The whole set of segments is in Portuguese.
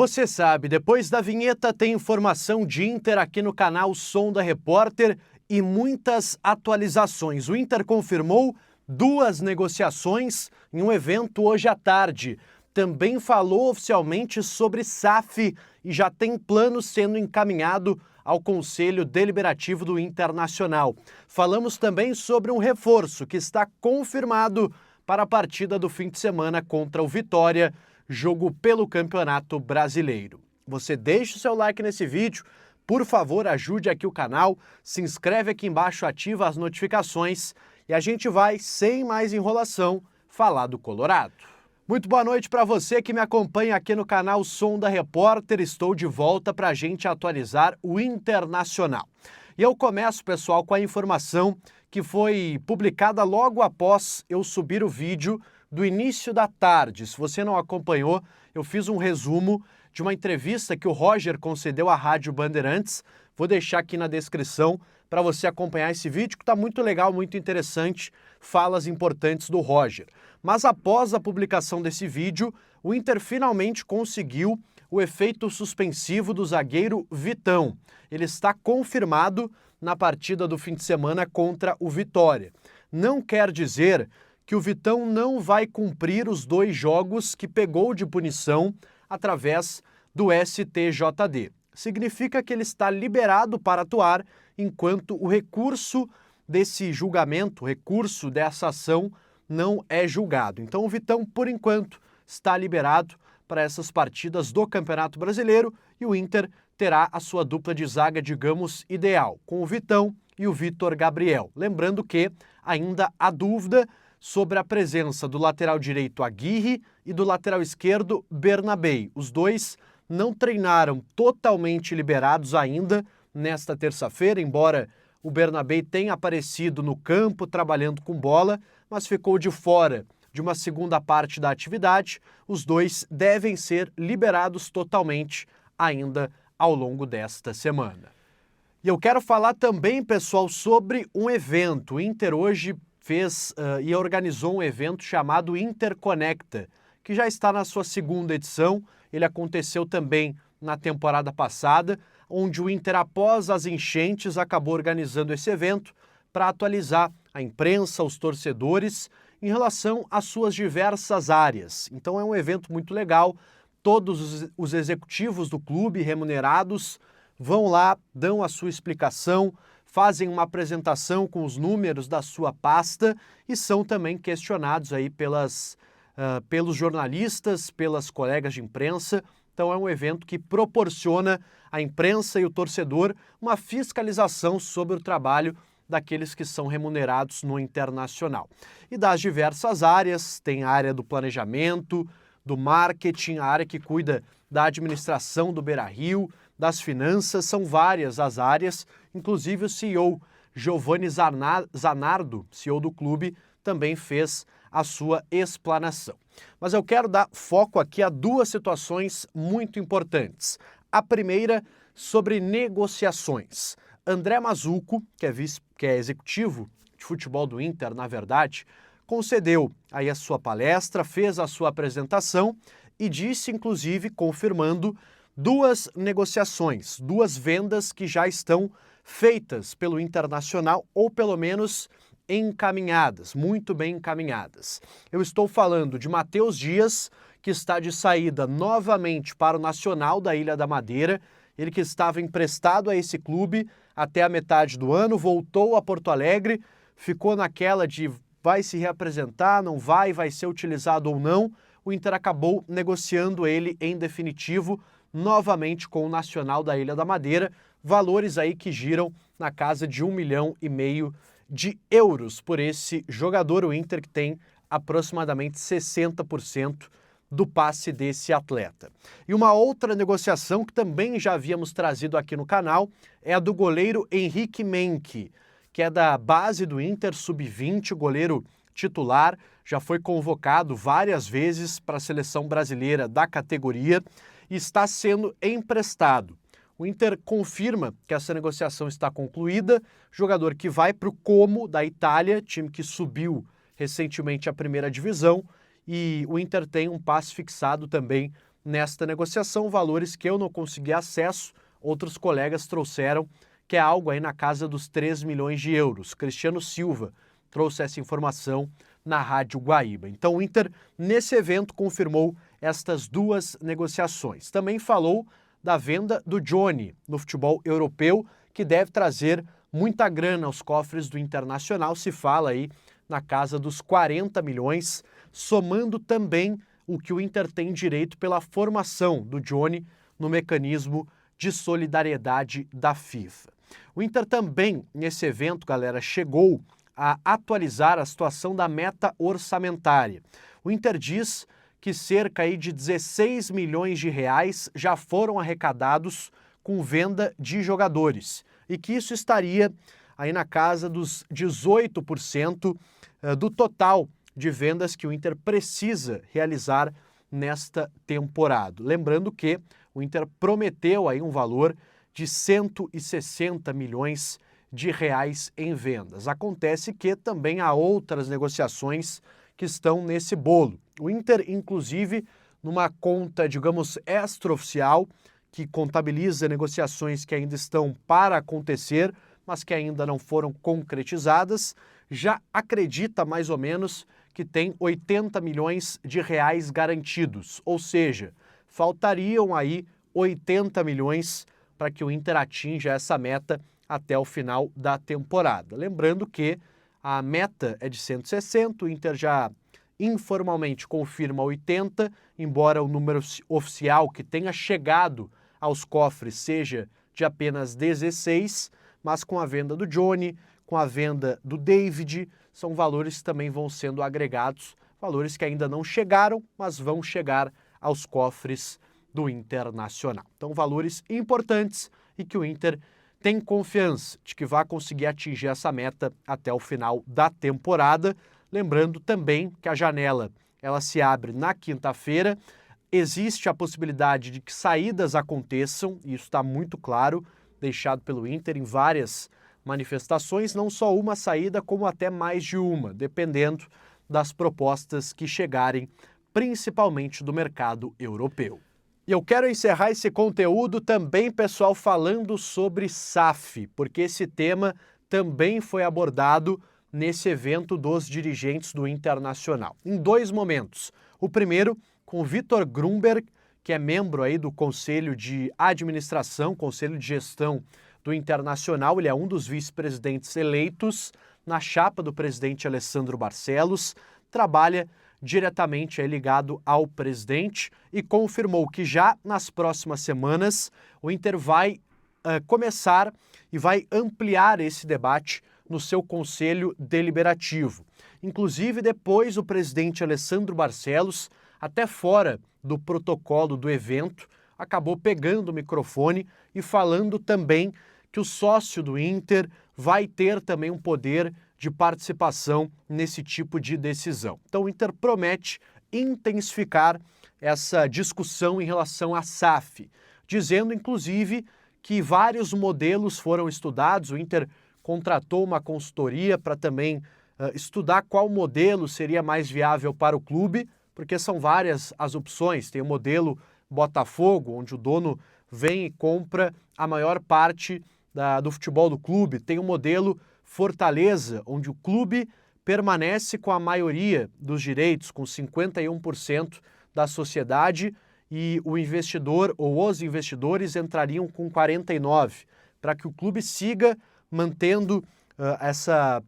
Você sabe, depois da vinheta tem informação de Inter aqui no canal Som da Repórter e muitas atualizações. O Inter confirmou 2 negociações em um evento hoje à tarde. Também falou oficialmente sobre SAF e já tem plano sendo encaminhado ao Conselho Deliberativo do Internacional. Falamos também sobre um reforço que está confirmado para a partida do fim de semana contra o Vitória, jogo pelo Campeonato Brasileiro. Você deixa o seu like nesse vídeo, por favor, ajude aqui o canal, se inscreve aqui embaixo, ativa as notificações e a gente vai, sem mais enrolação, falar do Colorado. Muito boa noite para você que me acompanha aqui no canal Som da Repórter. Estou de volta para a gente atualizar o Internacional. E eu começo, pessoal, com a informação que foi publicada logo após eu subir o vídeo do início da tarde. Se você não acompanhou, eu fiz um resumo de uma entrevista que o Roger concedeu à Rádio Bandeirantes. Vou deixar aqui na descrição para você acompanhar esse vídeo, que está muito legal, muito interessante, falas importantes do Roger. Mas após a publicação desse vídeo, o Inter finalmente conseguiu o efeito suspensivo do zagueiro Vitão. Ele está confirmado na partida do fim de semana contra o Vitória. Não quer dizer que o Vitão não vai cumprir os 2 jogos que pegou de punição através do STJD. Significa que ele está liberado para atuar enquanto o recurso desse julgamento, o recurso dessa ação, não é julgado. Então o Vitão, por enquanto, está liberado para essas partidas do Campeonato Brasileiro e o Inter terá a sua dupla de zaga, digamos, ideal, com o Vitão e o Vitor Gabriel. Lembrando que ainda há dúvida sobre a presença do lateral direito Aguirre e do lateral esquerdo Bernabei. Os dois não treinaram totalmente liberados ainda nesta terça-feira, embora o Bernabei tenha aparecido no campo trabalhando com bola, mas ficou de fora de uma segunda parte da atividade. Os dois devem ser liberados totalmente ainda ao longo desta semana. E eu quero falar também, pessoal, sobre um evento. O Inter hoje fez e organizou um evento chamado Interconecta, que já está na sua 2ª edição. Ele aconteceu também na temporada passada, onde o Inter, após as enchentes, acabou organizando esse evento para atualizar a imprensa, os torcedores, em relação às suas diversas áreas. Então é um evento muito legal. Todos os executivos do clube remunerados vão lá, dão a sua explicação, fazem uma apresentação com os números da sua pasta e são também questionados aí pelos jornalistas, pelas colegas de imprensa. Então é um evento que proporciona à imprensa e o torcedor uma fiscalização sobre o trabalho daqueles que são remunerados no Internacional. E das diversas áreas, tem a área do planejamento, do marketing, a área que cuida da administração do Beira-Rio, das finanças, são várias as áreas, inclusive o CEO Giovanni Zanardo, CEO do clube, também fez a sua explanação. Mas eu quero dar foco aqui a 2 situações muito importantes. A primeira, sobre negociações. André Mazzucco, que é executivo de futebol do Inter, na verdade, concedeu aí a sua palestra, fez a sua apresentação e disse, inclusive, confirmando 2 negociações, 2 vendas que já estão feitas pelo Internacional ou pelo menos encaminhadas, muito bem encaminhadas. Eu estou falando de Matheus Dias, que está de saída novamente para o Nacional da Ilha da Madeira, ele que estava emprestado a esse clube até a metade do ano, voltou a Porto Alegre, ficou naquela de vai se reapresentar, não vai ser utilizado ou não. O Inter acabou negociando ele em definitivo novamente com o Nacional da Ilha da Madeira, valores aí que giram na casa de 1,5 milhão de euros por esse jogador. O Inter que tem aproximadamente 60% do passe desse atleta. E uma outra negociação que também já havíamos trazido aqui no canal é a do goleiro Henrique Menck, que é da base do Inter, sub-20, goleiro titular, já foi convocado várias vezes para a seleção brasileira da categoria e está sendo emprestado. O Inter confirma que essa negociação está concluída, jogador que vai para o Como, da Itália, time que subiu recentemente à 1ª divisão, e o Inter tem um passe fixado também nesta negociação, valores que eu não consegui acesso, outros colegas trouxeram, que é algo aí na casa dos 3 milhões de euros. Cristiano Silva trouxe essa informação na Rádio Guaíba. Então o Inter, nesse evento, confirmou estas duas negociações. Também falou da venda do Johnny no futebol europeu, que deve trazer muita grana aos cofres do Internacional. Se fala aí na casa dos 40 milhões, somando também o que o Inter tem direito pela formação do Johnny no mecanismo de solidariedade da FIFA. O Inter também, nesse evento, galera, chegou a atualizar a situação da meta orçamentária. O Inter diz que cerca aí de 16 milhões de reais já foram arrecadados com venda de jogadores e que isso estaria aí na casa dos 18% do total de vendas que o Inter precisa realizar nesta temporada. Lembrando que o Inter prometeu aí um valor de 160 milhões de reais em vendas. Acontece que também há outras negociações que estão nesse bolo. O Inter, inclusive, numa conta, digamos, extraoficial, que contabiliza negociações que ainda estão para acontecer, mas que ainda não foram concretizadas, já acredita mais ou menos que tem 80 milhões de reais garantidos, ou seja, faltariam aí 80 milhões para que o Inter atinja essa meta até o final da temporada. Lembrando que a meta é de 160, o Inter já informalmente confirma 80, embora o número oficial que tenha chegado aos cofres seja de apenas 16, mas com a venda do Johnny, com a venda do David, são valores que também vão sendo agregados, valores que ainda não chegaram, mas vão chegar aos cofres do Internacional. Então, valores importantes e que o Inter tem confiança de que vai conseguir atingir essa meta até o final da temporada. Lembrando também que a janela ela se abre na quinta-feira. Existe a possibilidade de que saídas aconteçam, e isso está muito claro, deixado pelo Inter em várias manifestações, não só uma saída, como até mais de uma, dependendo das propostas que chegarem, principalmente do mercado europeu. E eu quero encerrar esse conteúdo também, pessoal, falando sobre SAF, porque esse tema também foi abordado nesse evento dos dirigentes do Internacional, em dois momentos. O primeiro, com o Vitor Grunberg, que é membro aí do Conselho de Administração, Conselho de Gestão do Internacional, ele é um dos vice-presidentes eleitos na chapa do presidente Alessandro Barcelos, trabalha diretamente ligado ao presidente e confirmou que já nas próximas semanas o Inter vai começar e vai ampliar esse debate no seu conselho deliberativo. Inclusive, depois o presidente Alessandro Barcelos, até fora do protocolo do evento, acabou pegando o microfone e falando também que o sócio do Inter vai ter também um poder de participação nesse tipo de decisão. Então o Inter promete intensificar essa discussão em relação à SAF, dizendo inclusive que vários modelos foram estudados, o Inter contratou uma consultoria para também estudar qual modelo seria mais viável para o clube, porque são várias as opções. Tem o modelo Botafogo, onde o dono vem e compra a maior parte do futebol do clube. Tem o modelo Fortaleza, onde o clube permanece com a maioria dos direitos, com 51% da sociedade, e o investidor ou os investidores entrariam com 49%, para que o clube siga mantendo essa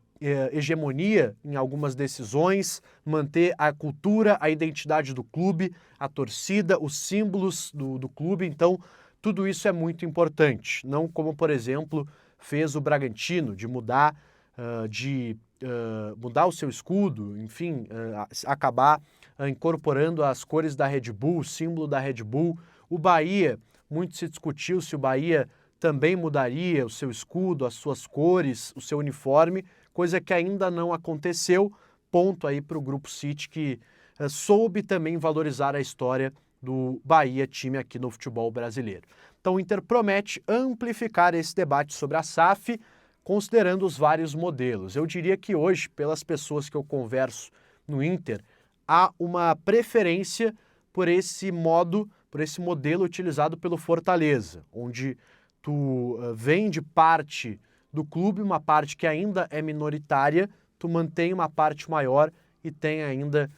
hegemonia em algumas decisões, manter a cultura, a identidade do clube, a torcida, os símbolos do clube. Então, tudo isso é muito importante. Não como, por exemplo, fez o Bragantino, de mudar o seu escudo, enfim, acabar incorporando as cores da Red Bull, o símbolo da Red Bull. O Bahia, muito se discutiu se o Bahia também mudaria o seu escudo, as suas cores, o seu uniforme, coisa que ainda não aconteceu. Ponto aí para o Grupo City, que soube também valorizar a história do Bahia, time aqui no futebol brasileiro. Então o Inter promete amplificar esse debate sobre a SAF, considerando os vários modelos. Eu diria que hoje, pelas pessoas que eu converso no Inter, há uma preferência por esse modo por esse modelo utilizado pelo Fortaleza, onde tu vende parte do clube, uma parte que ainda é minoritária, tu mantém uma parte maior e tem ainda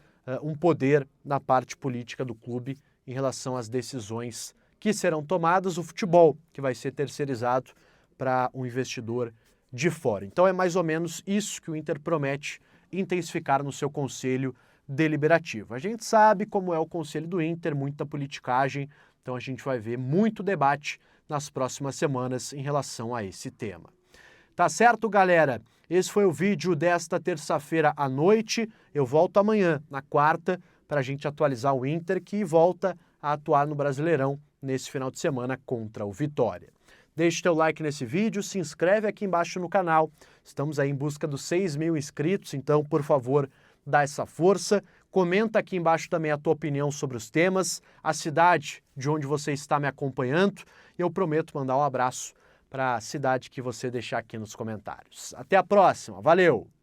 um poder na parte política do clube em relação às decisões que serão tomadas, o futebol, que vai ser terceirizado para um investidor de fora. Então é mais ou menos isso que o Inter promete intensificar no seu conselho deliberativo. A gente sabe como é o conselho do Inter, muita politicagem, então a gente vai ver muito debate nas próximas semanas em relação a esse tema. Tá certo, galera? Esse foi o vídeo desta terça-feira à noite. Eu volto amanhã, na quarta, para a gente atualizar o Inter, que volta a atuar no Brasileirão nesse final de semana contra o Vitória. Deixe teu like nesse vídeo, se inscreve aqui embaixo no canal. Estamos aí em busca dos 6.000 inscritos, então, por favor, dá essa força. Comenta aqui embaixo também a tua opinião sobre os temas, a cidade de onde você está me acompanhando. E eu prometo mandar um abraço para a cidade que você deixar aqui nos comentários. Até a próxima, valeu!